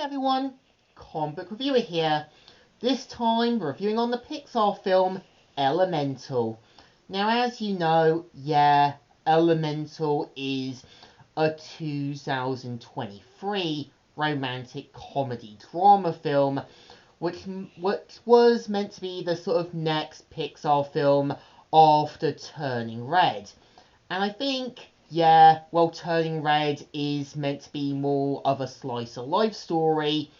everyone, comic book reviewer here. This time reviewing on the Pixar film Elemental. Now, as you know, Elemental is a 2023 romantic comedy drama film, which was meant to be the sort of next Pixar film after Turning Red. And I think, Turning Red is meant to be more of a slice of life story.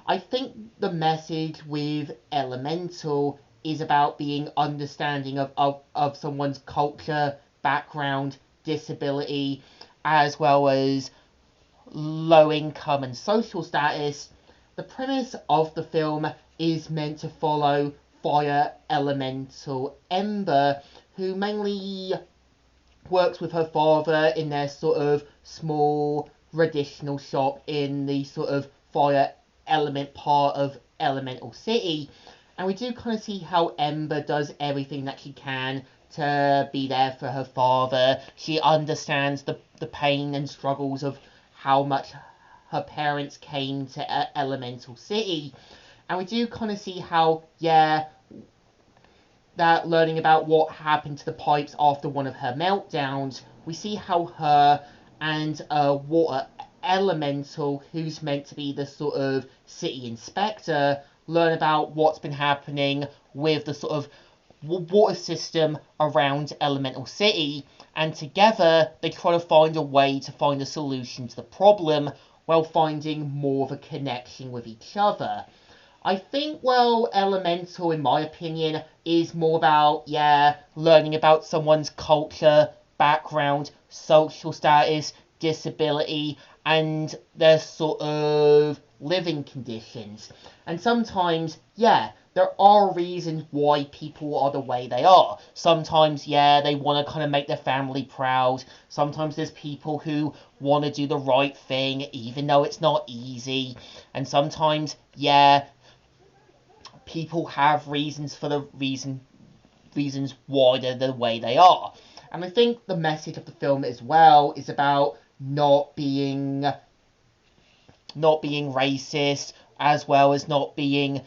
I think the message with Elemental is about being understanding of someone's culture, background, disability, as well as low income and social status. The premise of the film is meant to follow fire elemental Ember, who mainly works with her father in their sort of small traditional shop in the sort of fire element part of Elemental City. And we do kind of see how Ember does everything that she can to be there for her father. She understands the pain and struggles of how much her parents came to Elemental City. And we do kind of see how, that learning about what happened to the pipes after one of her meltdowns, we see how her and a water elemental, who's meant to be the sort of city inspector, learn about what's been happening with the sort of water system around Elemental City, and together they try to find a way to find a solution to the problem while finding more of a connection with each other. I think, Elemental, in my opinion, is more about, learning about someone's culture, background, social status, disability, and their sort of living conditions. And sometimes, there are reasons why people are the way they are. Sometimes, they want to kind of make their family proud. Sometimes there's people who want to do the right thing, even though it's not easy. And sometimes, people have reasons for the reasons why they're the way they are. And I think the message of the film as well is about not being racist, as well as not being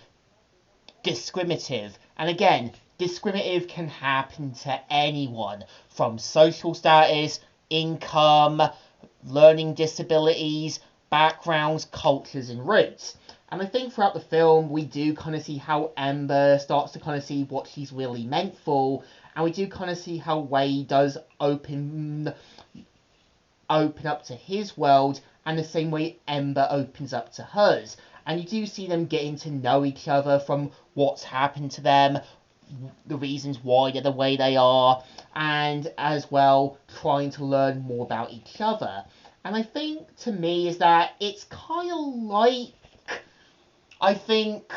discriminative. And again, discriminative can happen to anyone, from social status, income, learning disabilities, backgrounds, cultures, and roots. And I think throughout the film, we do kind of see how Ember starts to kind of see what she's really meant for, and we do kind of see how Wade does open up to his world, and the same way Ember opens up to hers. And you do see them getting to know each other from what's happened to them, the reasons why they're the way they are, and as well trying to learn more about each other. And I think, to me, is that it's kind of like, I think,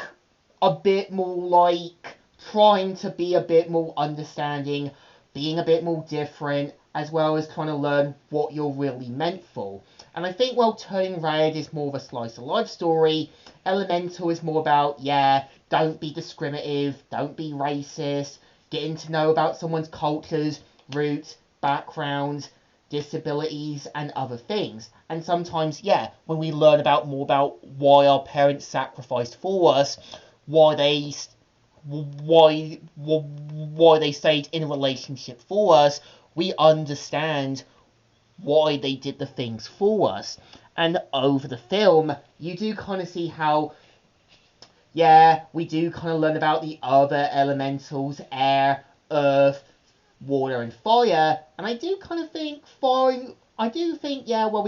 a bit more like trying to be a bit more understanding, being a bit more different, as well as trying to learn what you're really meant for. And I think, Turning Red is more of a slice of life story. Elemental is more about, don't be discriminative, don't be racist, getting to know about someone's cultures, roots, backgrounds, disabilities, and other things. And sometimes, when we learn more about why our parents sacrificed for us, why they stayed in a relationship for us, we understand why they did the things for us. And over the film, you do kind of see how, we do kind of learn about the other elementals, air, earth, water, and fire. And I do kind of think we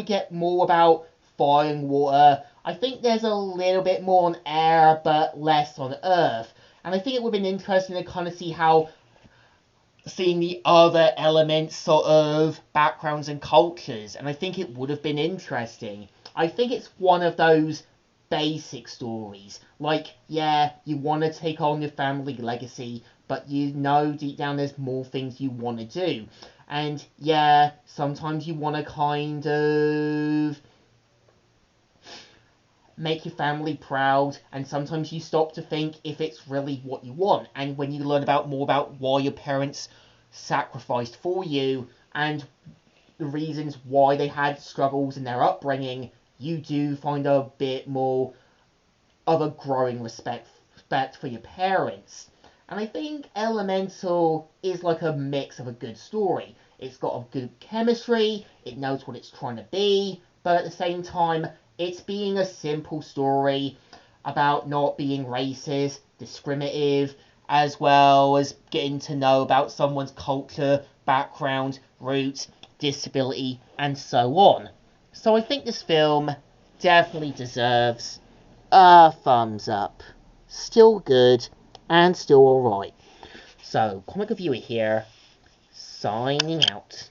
get more about fire and water. I think there's a little bit more on air, but less on earth. And I think it would have been interesting to kind of see how seeing the other elements, sort of backgrounds and cultures. And I think it would have been interesting. I think it's one of those basic stories. Like, you want to take on your family legacy, but you know deep down there's more things you want to do. And, sometimes you want to kind of make your family proud, and sometimes you stop to think if it's really what you want. And when you learn more about why your parents sacrificed for you, and the reasons why they had struggles in their upbringing, you do find a bit more of a growing respect for your parents. And I think Elemental is like a mix of a good story. It's got a good chemistry, it knows what it's trying to be, but at the same time, it's being a simple story about not being racist, discriminative, as well as getting to know about someone's culture, background, roots, disability, and so on. So I think this film definitely deserves a thumbs up. Still good and still alright. So, Comic Reviewer here, signing out.